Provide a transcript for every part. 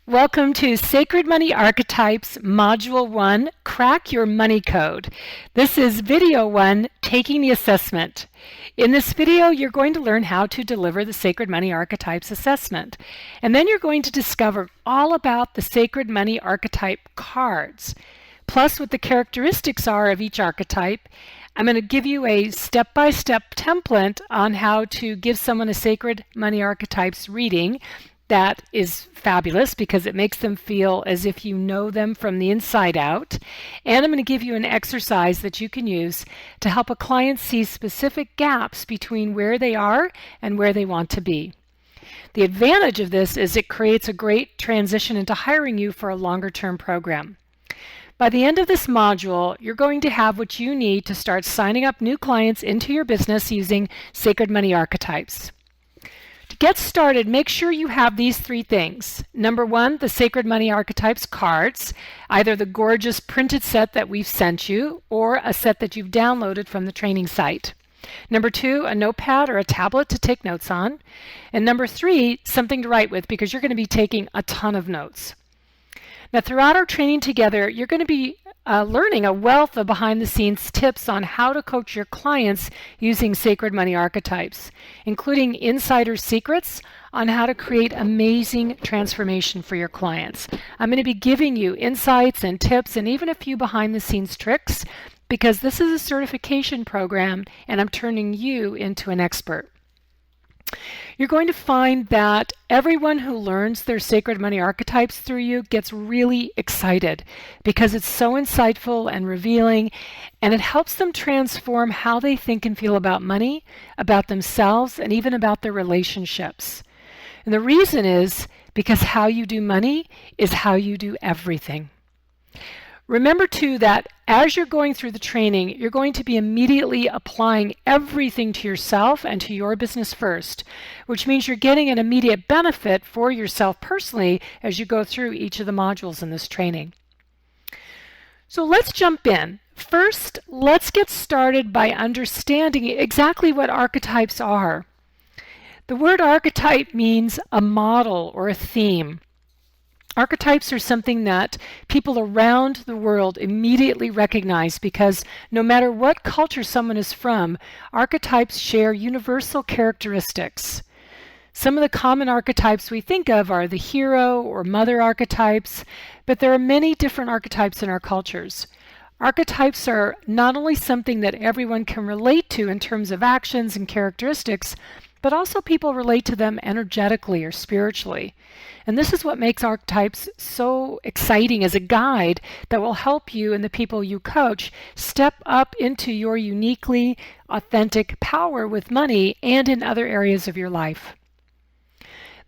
Welcome to Sacred Money Archetypes Module 1, Crack Your Money Code. This is Video 1, Taking the Assessment. In this video, you're going to learn how to deliver the Sacred Money Archetypes assessment. And then you're going to discover all about the Sacred Money Archetype cards, plus what the characteristics are of each archetype. I'm going to give you a step-by-step template on how to give someone a Sacred Money Archetypes reading. That is fabulous because it makes them feel as if you know them from the inside out. And I'm going to give you an exercise that you can use to help a client see specific gaps between where they are and where they want to be. The advantage of this is it creates a great transition into hiring you for a longer-term program. By the end of this module, you're going to have what you need to start signing up new clients into your business using Sacred Money Archetypes. To get started, make sure you have these three things. Number one, the Sacred Money Archetypes cards, either the gorgeous printed set that we've sent you or a set that you've downloaded from the training site. Number two, a notepad or a tablet to take notes on. And number three, something to write with because you're going to be taking a ton of notes. Now, throughout our training together, you're going to be learning a wealth of behind-the-scenes tips on how to coach your clients using Sacred Money Archetypes, including insider secrets on how to create amazing transformation for your clients. I'm going to be giving you insights and tips and even a few behind-the-scenes tricks because this is a certification program and I'm turning you into an expert. You're going to find that everyone who learns their Sacred Money Archetypes through you gets really excited because it's so insightful and revealing, and it helps them transform how they think and feel about money, about themselves, and even about their relationships. And the reason is because how you do money is how you do everything. Remember, too, that as you're going through the training, you're going to be immediately applying everything to yourself and to your business first, which means you're getting an immediate benefit for yourself personally as you go through each of the modules in this training. So let's jump in. First, let's get started by understanding exactly what archetypes are. The word archetype means a model or a theme. Archetypes are something that people around the world immediately recognize because no matter what culture someone is from, archetypes share universal characteristics. Some of the common archetypes we think of are the hero or mother archetypes, but there are many different archetypes in our cultures. Archetypes are not only something that everyone can relate to in terms of actions and characteristics, but also people relate to them energetically or spiritually. And this is what makes archetypes so exciting as a guide that will help you and the people you coach step up into your uniquely authentic power with money and in other areas of your life.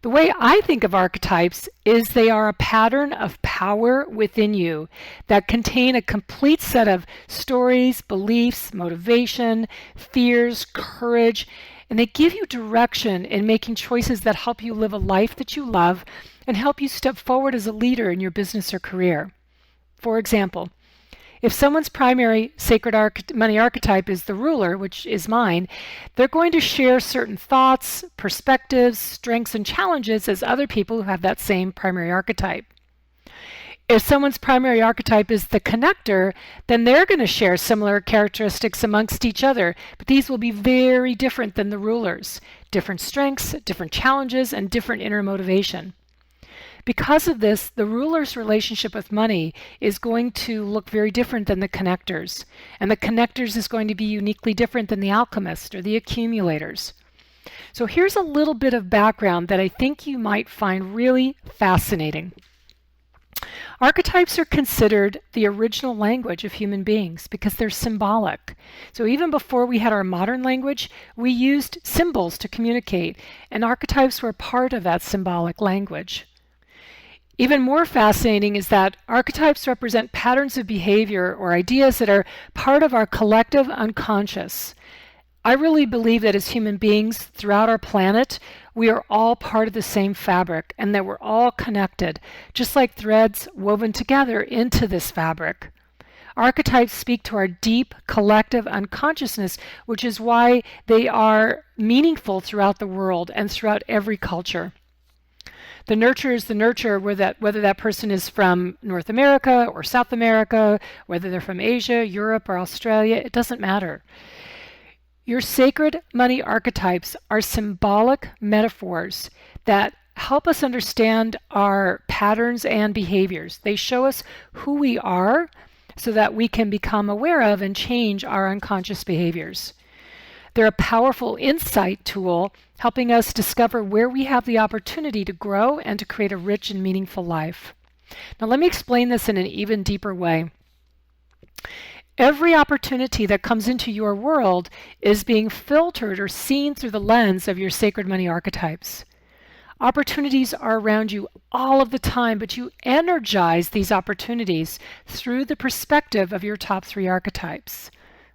The way I think of archetypes is they are a pattern of power within you that contain a complete set of stories, beliefs, motivation, fears, courage, and they give you direction in making choices that help you live a life that you love and help you step forward as a leader in your business or career. For example, if someone's primary Sacred Money Archetype is the ruler, which is mine, they're going to share certain thoughts, perspectives, strengths, and challenges as other people who have that same primary archetype. If someone's primary archetype is the connector, then they're going to share similar characteristics amongst each other, but these will be very different than the rulers. Different strengths, different challenges, and different inner motivation. Because of this, the ruler's relationship with money is going to look very different than the connectors, and the connectors is going to be uniquely different than the alchemist or the accumulators. So here's a little bit of background that I think you might find really fascinating. Archetypes are considered the original language of human beings because they're symbolic. So even before we had our modern language, we used symbols to communicate, and archetypes were part of that symbolic language. Even more fascinating is that archetypes represent patterns of behavior or ideas that are part of our collective unconscious. I really believe that as human beings throughout our planet, we are all part of the same fabric and that we're all connected, just like threads woven together into this fabric. Archetypes speak to our deep collective unconsciousness, which is why they are meaningful throughout the world and throughout every culture. The nurture is the nurture, whether that person is from North America or South America, whether they're from Asia, Europe, or Australia, it doesn't matter. Your sacred money archetypes are symbolic metaphors that help us understand our patterns and behaviors. They show us who we are so that we can become aware of and change our unconscious behaviors. They're a powerful insight tool helping us discover where we have the opportunity to grow and to create a rich and meaningful life. Now, let me explain this in an even deeper way. Every opportunity that comes into your world is being filtered or seen through the lens of your sacred money archetypes. Opportunities are around you all of the time, but you energize these opportunities through the perspective of your top 3 archetypes.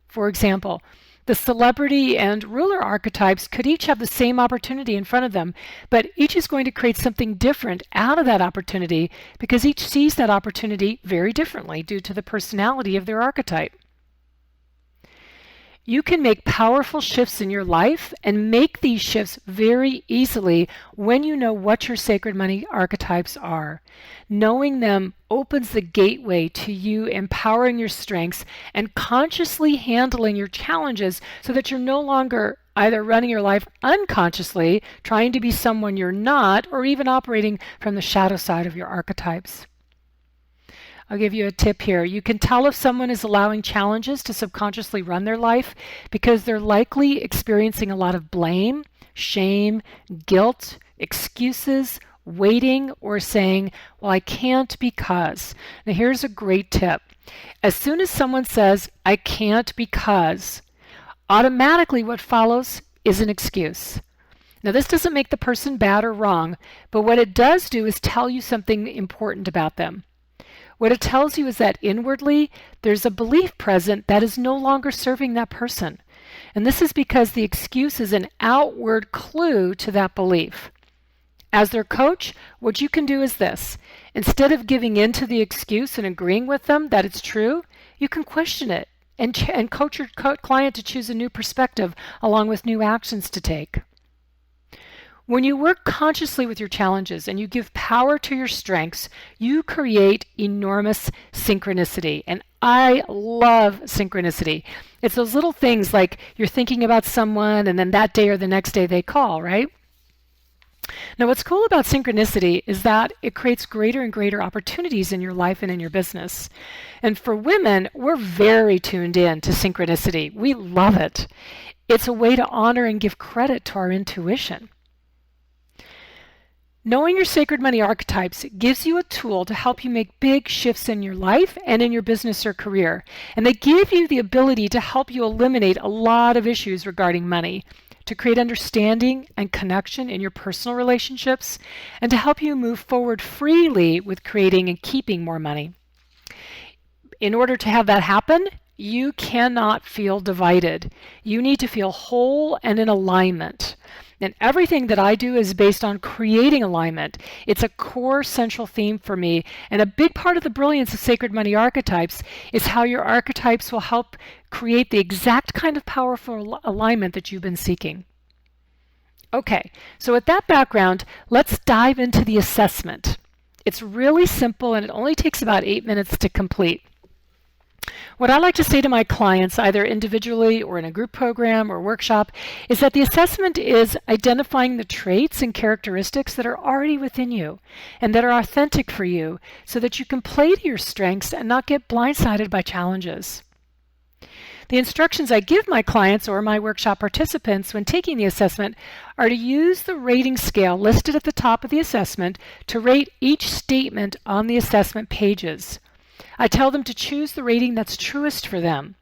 For example, the celebrity and ruler archetypes could each have the same opportunity in front of them, but each is going to create something different out of that opportunity because each sees that opportunity very differently due to the personality of their archetype. You can make powerful shifts in your life and make these shifts very easily when you know what your sacred money archetypes are. Knowing them opens the gateway to you empowering your strengths and consciously handling your challenges so that you're no longer either running your life unconsciously, trying to be someone you're not, or even operating from the shadow side of your archetypes. I'll give you a tip here. You can tell if someone is allowing challenges to subconsciously run their life because they're likely experiencing a lot of blame, shame, guilt, excuses, waiting, or saying, well, I can't because. Now here's a great tip. As soon as someone says, I can't because, automatically what follows is an excuse. Now this doesn't make the person bad or wrong, but what it does do is tell you something important about them. What it tells you is that inwardly, there's a belief present that is no longer serving that person. And this is because the excuse is an outward clue to that belief. As their coach, what you can do is this. Instead of giving in to the excuse and agreeing with them that it's true, you can question it and coach your client to choose a new perspective along with new actions to take. When you work consciously with your challenges and you give power to your strengths, you create enormous synchronicity. And I love synchronicity. It's those little things like you're thinking about someone and then that day or the next day they call, right? Now, what's cool about synchronicity is that it creates greater and greater opportunities in your life and in your business. And for women, we're very tuned in to synchronicity. We love it. It's a way to honor and give credit to our intuition. Knowing your sacred money archetypes gives you a tool to help you make big shifts in your life and in your business or career. And they give you the ability to help you eliminate a lot of issues regarding money, to create understanding and connection in your personal relationships, and to help you move forward freely with creating and keeping more money. In order to have that happen, you cannot feel divided. You need to feel whole and in alignment. And everything that I do is based on creating alignment. It's a core central theme for me. And a big part of the brilliance of sacred money archetypes is how your archetypes will help create the exact kind of powerful alignment that you've been seeking. Okay, so with that background, let's dive into the assessment. It's really simple and it only takes about 8 minutes to complete. What I like to say to my clients, either individually or in a group program or workshop, is that the assessment is identifying the traits and characteristics that are already within you and that are authentic for you so that you can play to your strengths and not get blindsided by challenges. The instructions I give my clients or my workshop participants when taking the assessment are to use the rating scale listed at the top of the assessment to rate each statement on the assessment pages. I tell them to choose the rating that's truest for them.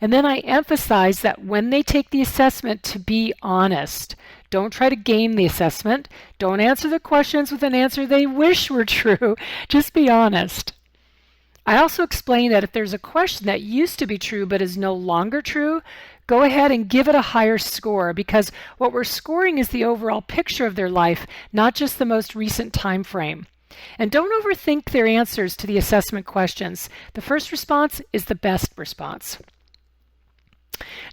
And then I emphasize that when they take the assessment to be honest. Don't try to game the assessment. Don't answer the questions with an answer they wish were true. Just be honest. I also explain that if there's a question that used to be true but is no longer true, go ahead and give it a higher score because what we're scoring is the overall picture of their life, not just the most recent time frame. And don't overthink their answers to the assessment questions. The first response is the best response.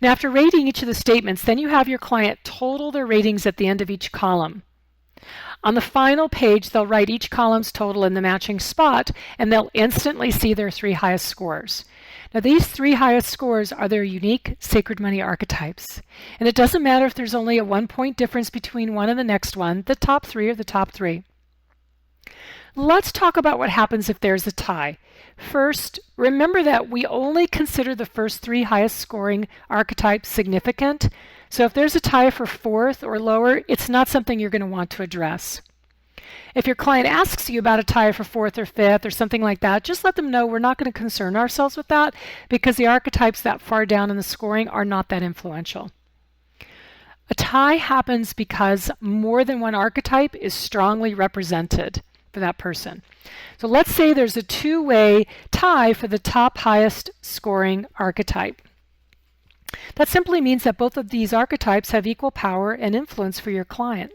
Now, after rating each of the statements, then you have your client total their ratings at the end of each column. On the final page, they'll write each column's total in the matching spot, and they'll instantly see their 3 highest scores. Now, these 3 highest scores are their unique sacred money archetypes. And it doesn't matter if there's only a 1-point difference between one and the next one, the top 3 are the top 3. Let's talk about what happens if there's a tie. First, remember that we only consider the first 3 highest scoring archetypes significant. So if there's a tie for 4th or lower, it's not something you're going to want to address. If your client asks you about a tie for 4th or 5th or something like that, just let them know we're not going to concern ourselves with that because the archetypes that far down in the scoring are not that influential. A tie happens because more than one archetype is strongly represented for that person. So let's say there's a 2-way tie for the top highest scoring archetype. That simply means that both of these archetypes have equal power and influence for your client.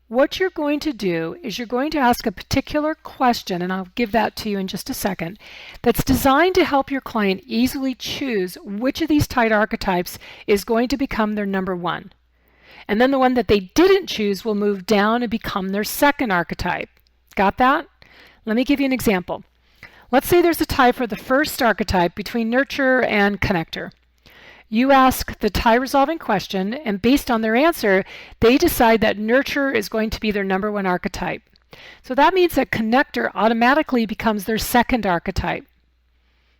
What you're going to do is you're going to ask a particular question, and I'll give that to you in just a second, that's designed to help your client easily choose which of these tied archetypes is going to become their number 1. And then the one that they didn't choose will move down and become their 2nd archetype. Got that? Let me give you an example. Let's say there's a tie for the first archetype between nurturer and connector. You ask the tie resolving question, and based on their answer, they decide that nurturer is going to be their number 1 archetype. So that means that connector automatically becomes their 2nd archetype.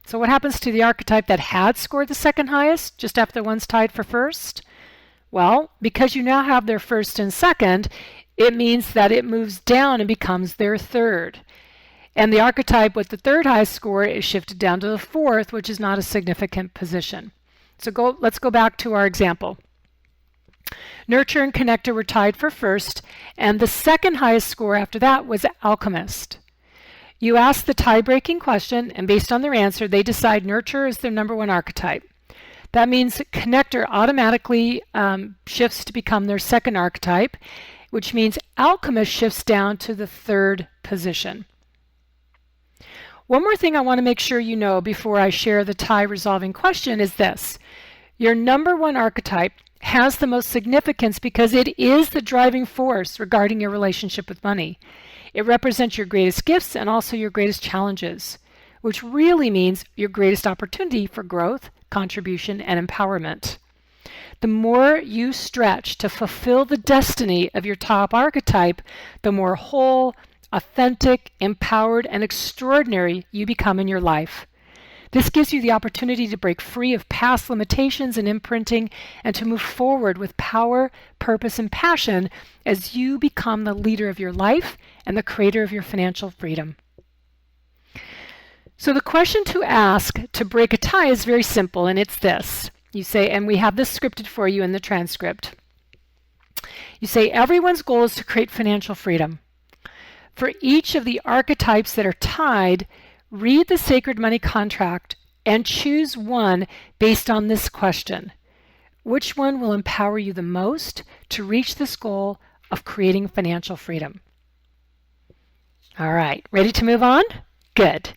So what happens to the archetype that had scored the 2nd highest, just after the one's tied for first? Well, because you now have their 1st and 2nd, it means that it moves down and becomes their 3rd. And the archetype with the 3rd highest score is shifted down to the 4th, which is not a significant position. So let's go back to our example. Nurture and connector were tied for first, and the 2nd highest score after that was alchemist. You ask the tie-breaking question, and based on their answer, they decide nurture is their number 1 archetype. That means connector automatically shifts to become their 2nd archetype, which means alchemist shifts down to the 3rd position. One more thing I want to make sure you know before I share the tie resolving question is this. Your number 1 archetype has the most significance because it is the driving force regarding your relationship with money. It represents your greatest gifts and also your greatest challenges, which really means your greatest opportunity for growth, contribution, and empowerment. The more you stretch to fulfill the destiny of your top archetype, the more whole, authentic, empowered, and extraordinary you become in your life. This gives you the opportunity to break free of past limitations and imprinting and to move forward with power, purpose, and passion as you become the leader of your life and the creator of your financial freedom. So the question to ask to break a tie is very simple, and it's this. You say, and we have this scripted for you in the transcript. You say, everyone's goal is to create financial freedom. For each of the archetypes that are tied, read the Sacred Money Contract and choose one based on this question. Which one will empower you the most to reach this goal of creating financial freedom? All right, ready to move on? Good.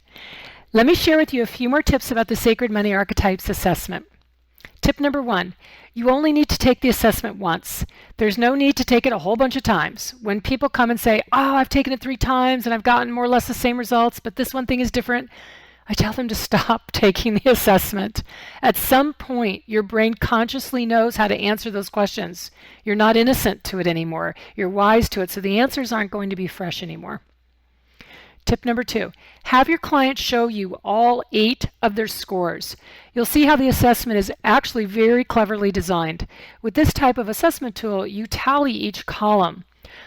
Let me share with you a few more tips about the Sacred Money Archetypes assessment. Tip number 1, you only need to take the assessment once. There's no need to take it a whole bunch of times. When people come and say, oh, I've taken it 3 times and I've gotten more or less the same results, but this one thing is different, I tell them to stop taking the assessment. At some point, your brain consciously knows how to answer those questions. You're not innocent to it anymore. You're wise to it, so the answers aren't going to be fresh anymore. Tip number 2, have your client show you all 8 of their scores. You'll see how the assessment is actually very cleverly designed. With this type of assessment tool, you tally each column.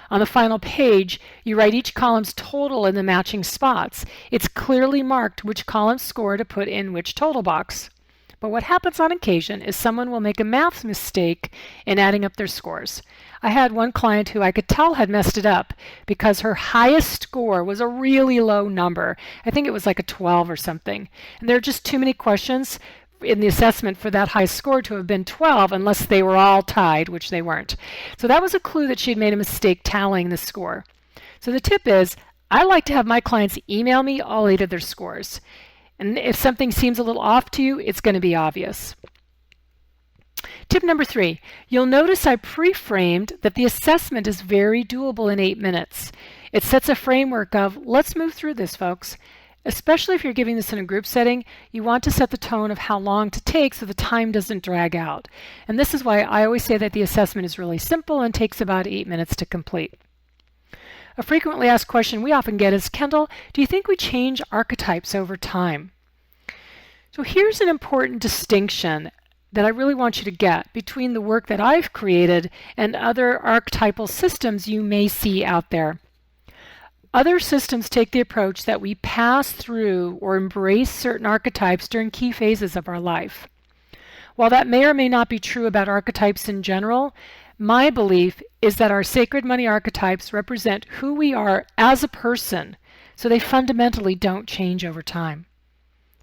On the final page, you write each column's total in the matching spots. It's clearly marked which column score to put in which total box. But what happens on occasion is someone will make a math mistake in adding up their scores. I had one client who I could tell had messed it up because her highest score was a really low number. I think it was like a 12 or something. And there are just too many questions in the assessment for that high score to have been 12 unless they were all tied, which they weren't. So that was a clue that she'd made a mistake tallying the score. So the tip is, I like to have my clients email me all 8 of their scores. And if something seems a little off to you, it's going to be obvious. Tip number 3, you'll notice I pre-framed that the assessment is very doable in 8 minutes. It sets a framework of, let's move through this, folks. Especially if you're giving this in a group setting, you want to set the tone of how long to take so the time doesn't drag out. And this is why I always say that the assessment is really simple and takes about 8 minutes to complete. A frequently asked question we often get is, Kendall, do you think we change archetypes over time? So here's an important distinction that I really want you to get between the work that I've created and other archetypal systems you may see out there. Other systems take the approach that we pass through or embrace certain archetypes during key phases of our life. While that may or may not be true about archetypes in general, my belief is that our sacred money archetypes represent who we are as a person, so they fundamentally don't change over time.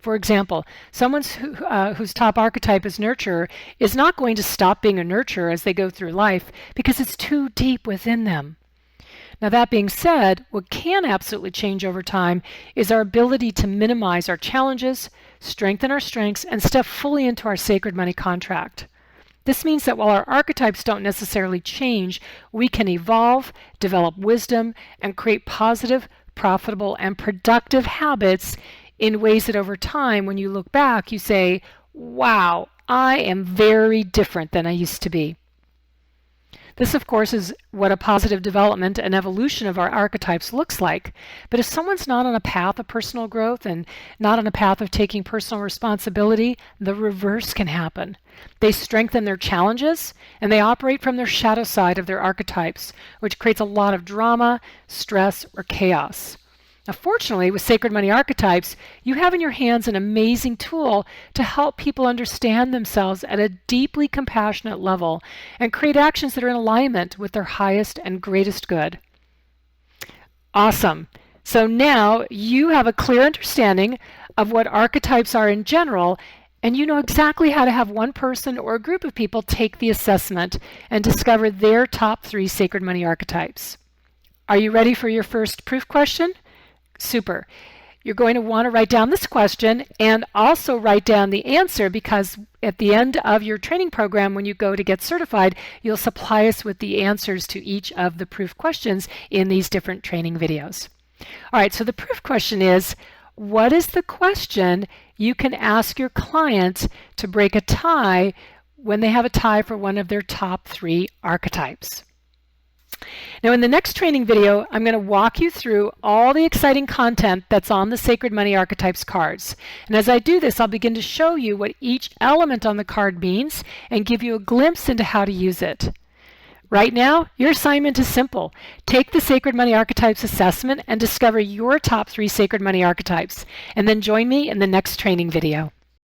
For example, someone whose top archetype is nurturer is not going to stop being a nurturer as they go through life because it's too deep within them. Now, that being said, what can absolutely change over time is our ability to minimize our challenges, strengthen our strengths, and step fully into our sacred money contract. This means that while our archetypes don't necessarily change, we can evolve, develop wisdom, and create positive, profitable, and productive habits in ways that over time, when you look back, you say, wow, I am very different than I used to be. This, of course, is what a positive development and evolution of our archetypes looks like. But if someone's not on a path of personal growth and not on a path of taking personal responsibility, the reverse can happen. They strengthen their challenges and they operate from their shadow side of their archetypes, which creates a lot of drama, stress, or chaos. Now, fortunately, with Sacred Money Archetypes, you have in your hands an amazing tool to help people understand themselves at a deeply compassionate level and create actions that are in alignment with their highest and greatest good. Awesome. So now you have a clear understanding of what archetypes are in general, and you know exactly how to have one person or a group of people take the assessment and discover their top 3 Sacred Money Archetypes. Are you ready for your first proof question? Super. You're going to want to write down this question and also write down the answer, because at the end of your training program, when you go to get certified, you'll supply us with the answers to each of the proof questions in these different training videos. All right, so the proof question is, what is the question you can ask your client to break a tie when they have a tie for one of their top 3 archetypes? Now, in the next training video, I'm going to walk you through all the exciting content that's on the Sacred Money Archetypes cards. And as I do this, I'll begin to show you what each element on the card means and give you a glimpse into how to use it. Right now, your assignment is simple. Take the Sacred Money Archetypes assessment and discover your top 3 Sacred Money Archetypes. And then join me in the next training video.